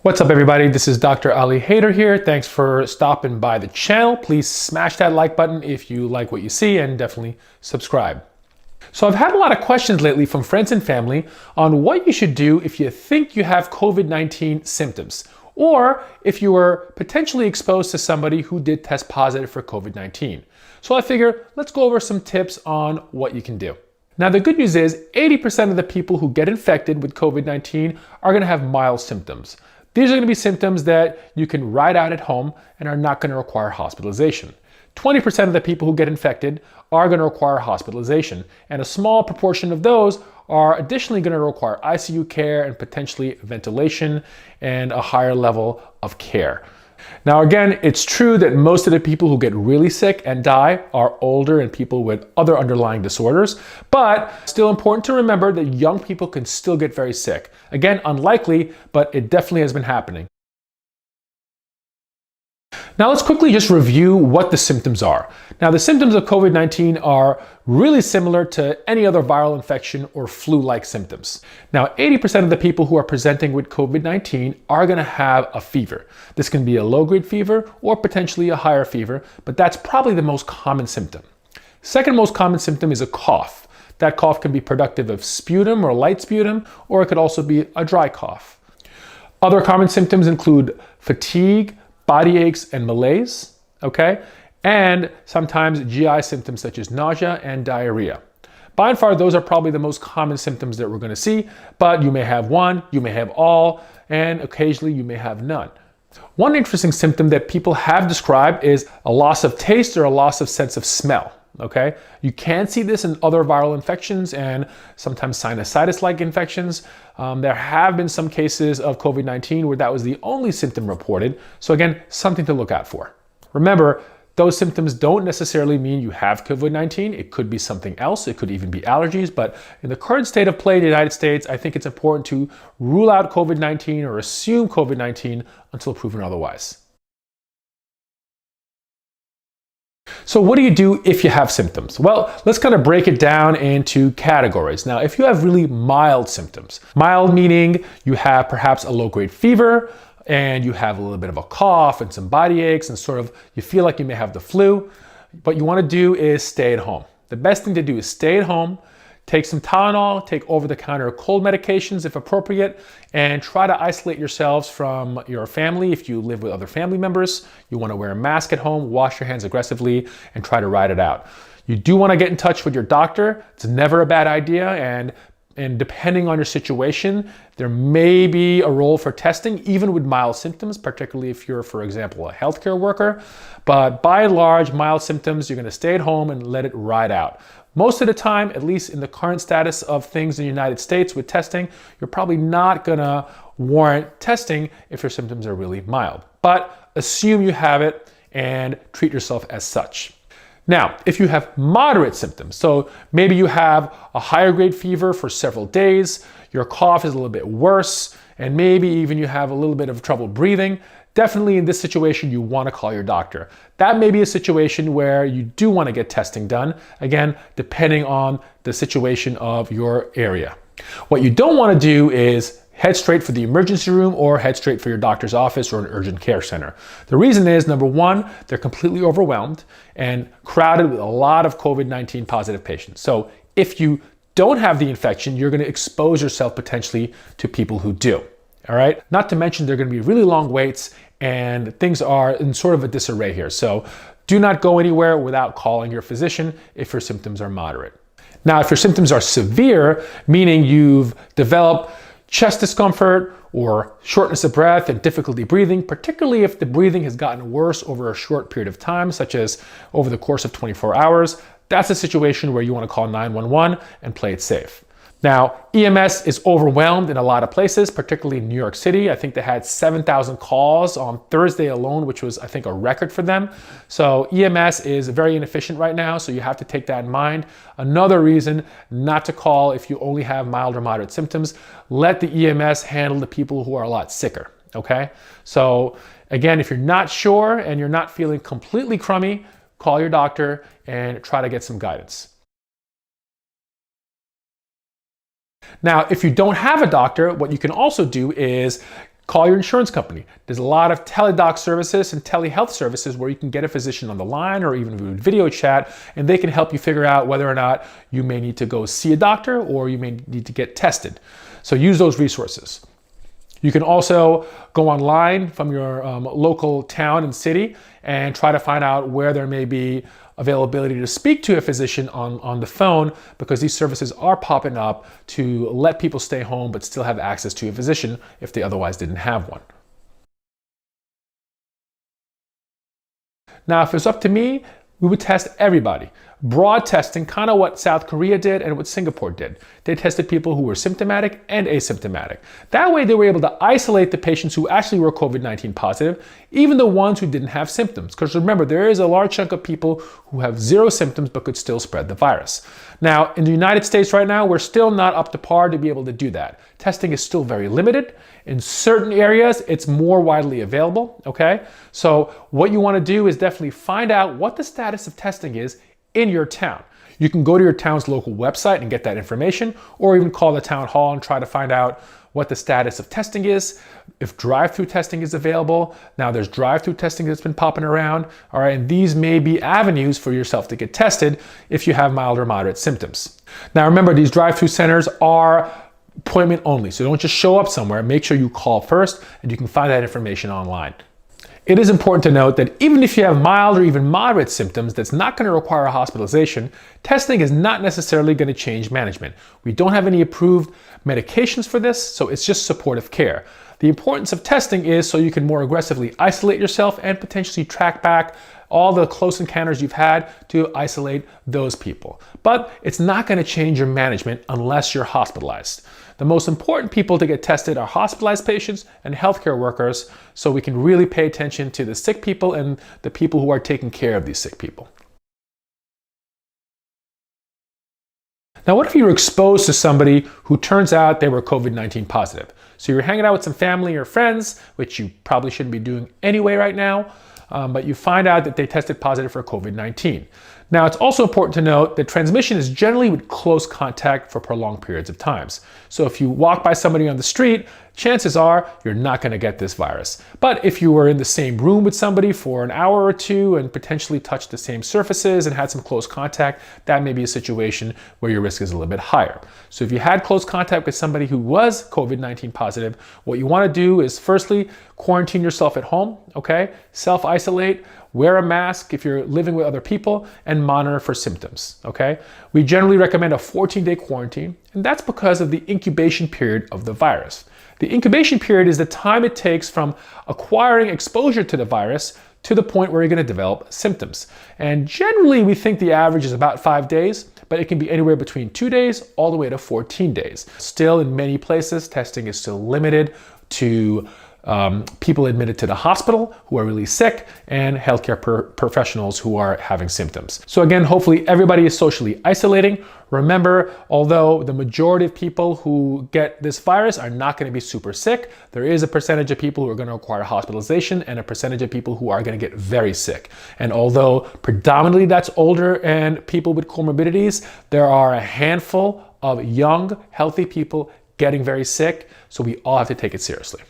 What's up everybody, this is Dr. Ali Haider here. Thanks for stopping by the channel. Please smash that like button if you like what you see and definitely subscribe. So I've had a lot of questions lately from friends and family on what you should do if you think you have COVID-19 symptoms or if you were potentially exposed to somebody who did test positive for COVID-19. So I figure let's go over some tips on what you can do. Now the good news is 80% of the people who get infected with COVID-19 are going to have mild symptoms. These are going to be symptoms that you can ride out at home and are not going to require hospitalization. 20% of the people who get infected are going to require hospitalization, and a small proportion of those are additionally going to require ICU care and potentially ventilation and a higher level of care. Now again, it's true that most of the people who get really sick and die are older and people with other underlying disorders, but still important to remember that young people can still get very sick. Again, unlikely, but it definitely has been happening. Now let's quickly just review what the symptoms are. Now the symptoms of COVID-19 are really similar to any other viral infection or flu-like symptoms. Now 80% of the people who are presenting with COVID-19 are going to have a fever. This can be a low-grade fever or potentially a higher fever, but that's probably the most common symptom. Second most common symptom is a cough. That cough can be productive of sputum or light sputum, or it could also be a dry cough. Other common symptoms include fatigue, body aches and malaise, okay? And sometimes GI symptoms such as nausea and diarrhea. By and far, those are probably the most common symptoms that we're going to see, but you may have one, you may have all, and occasionally you may have none. One interesting symptom that people have described is a loss of taste or a loss of sense of smell, okay? You can see this in other viral infections and sometimes sinusitis-like infections. There have been some cases of COVID-19 where that was the only symptom reported. So again, something to look out for. Remember, those symptoms don't necessarily mean you have COVID-19. It could be something else. It could even be allergies. But in the current state of play in the United States, I think it's important to rule out COVID-19 or assume COVID-19 until proven otherwise. So what do you do if you have symptoms? Well, let's kind of break it down into categories. Now, if you have really mild symptoms, mild meaning you have perhaps a low-grade fever and you have a little bit of a cough and some body aches and sort of you feel like you may have the flu, what you want to do is stay at home. The best thing to do is stay at home, take some Tylenol, take over-the-counter cold medications if appropriate, and try to isolate yourselves from your family. If you live with other family members, you want to wear a mask at home, wash your hands aggressively, and try to ride it out. You do want to get in touch with your doctor. It's never a bad idea, and depending on your situation, there may be a role for testing, even with mild symptoms, particularly if you're, for example, a healthcare worker. But by and large, mild symptoms, you're going to stay at home and let it ride out. Most of the time, at least in the current status of things in the United States with testing, you're probably not going to warrant testing if your symptoms are really mild. But assume you have it and treat yourself as such. Now, if you have moderate symptoms, so maybe you have a higher grade fever for several days, your cough is a little bit worse, and maybe even you have a little bit of trouble breathing, definitely in this situation, you want to call your doctor. That may be a situation where you do want to get testing done, again, depending on the situation of your area. What you don't want to do is head straight for the emergency room or head straight for your doctor's office or an urgent care center. The reason is, number one, they're completely overwhelmed and crowded with a lot of COVID-19 positive patients. So if you don't have the infection, you're going to expose yourself potentially to people who do. All right. Not to mention there are going to be really long waits and things are in sort of a disarray here. So do not go anywhere without calling your physician if your symptoms are moderate. Now, if your symptoms are severe, meaning you've developed chest discomfort or shortness of breath and difficulty breathing, particularly if the breathing has gotten worse over a short period of time, such as over the course of 24 hours, that's a situation where you want to call 911 and play it safe. Now, EMS is overwhelmed in a lot of places, particularly in New York City. I think they had 7,000 calls on Thursday alone, which was, I think, a record for them. So EMS is very inefficient right now, so you have to take that in mind. Another reason not to call if you only have mild or moderate symptoms, let the EMS handle the people who are a lot sicker, okay? So again, if you're not sure and you're not feeling completely crummy, call your doctor and try to get some guidance. Now, if you don't have a doctor, what you can also do is Call your insurance company. There's a lot of teledoc services and telehealth services where you can get a physician on the line or even video chat, and they can help you figure out whether or not you may need to go see a doctor or you may need to get tested. So use those resources. You can also go online from your local town and city and try to find out where there may be availability to speak to a physician on the phone, because these services are popping up to let people stay home but still have access to a physician if they otherwise didn't have one. Now, if it's up to me, we would test everybody. Broad testing, kind of what South Korea did and what Singapore did. They tested people who were symptomatic and asymptomatic. That way they were able to isolate the patients who actually were COVID-19 positive, even the ones who didn't have symptoms. Because remember, there is a large chunk of people who have zero symptoms but could still spread the virus. Now, in the United States right now, we're still not up to par to be able to do that. Testing is still very limited. In certain areas, it's more widely available, okay? So what you want to do is definitely find out what the status of testing is in your town. You can go to your town's local website and get that information, or even call the town hall and try to find out what the status of testing is, if drive-through testing is available. Now there's drive-through testing that's been popping around, all right, and these may be avenues for yourself to get tested if you have mild or moderate symptoms. Now remember, these drive-through centers are appointment only, so don't just show up somewhere. Make sure you call first, and you can find that information online. It is important to note that even if you have mild or even moderate symptoms that's not going to require a hospitalization, testing is not necessarily going to change management. We don't have any approved medications for this, so it's just supportive care. The importance of testing is so you can more aggressively isolate yourself and potentially track back all the close encounters you've had to isolate those people. But it's not going to change your management unless you're hospitalized. The most important people to get tested are hospitalized patients and healthcare workers, so we can really pay attention to the sick people and the people who are taking care of these sick people. Now, what if you were exposed to somebody who turns out they were COVID-19 positive? So you're hanging out with some family or friends, which you probably shouldn't be doing anyway right now, but you find out that they tested positive for COVID-19. Now, it's also important to note that transmission is generally with close contact for prolonged periods of times. So if you walk by somebody on the street, chances are you're not going to get this virus. But if you were in the same room with somebody for an hour or two and potentially touched the same surfaces and had some close contact, that may be a situation where your risk is a little bit higher. So if you had close contact with somebody who was COVID-19 positive, what you want to do is firstly quarantine yourself at home, okay? Self-isolate, wear a mask if you're living with other people, and monitor for symptoms, okay? We generally recommend a 14-day quarantine, and that's because of the incubation period of the virus. The incubation period is the time it takes from acquiring exposure to the virus to the point where you're going to develop symptoms. And generally, we think the average is about 5 days, but it can be anywhere between 2 days all the way to 14 days. Still, in many places, testing is still limited to people admitted to the hospital who are really sick and healthcare professionals who are having symptoms. So again, hopefully everybody is socially isolating. Remember, although the majority of people who get this virus are not going to be super sick, there is a percentage of people who are going to require hospitalization and a percentage of people who are going to get very sick. And although predominantly that's older and people with comorbidities, there are a handful of young, healthy people getting very sick. So we all have to take it seriously.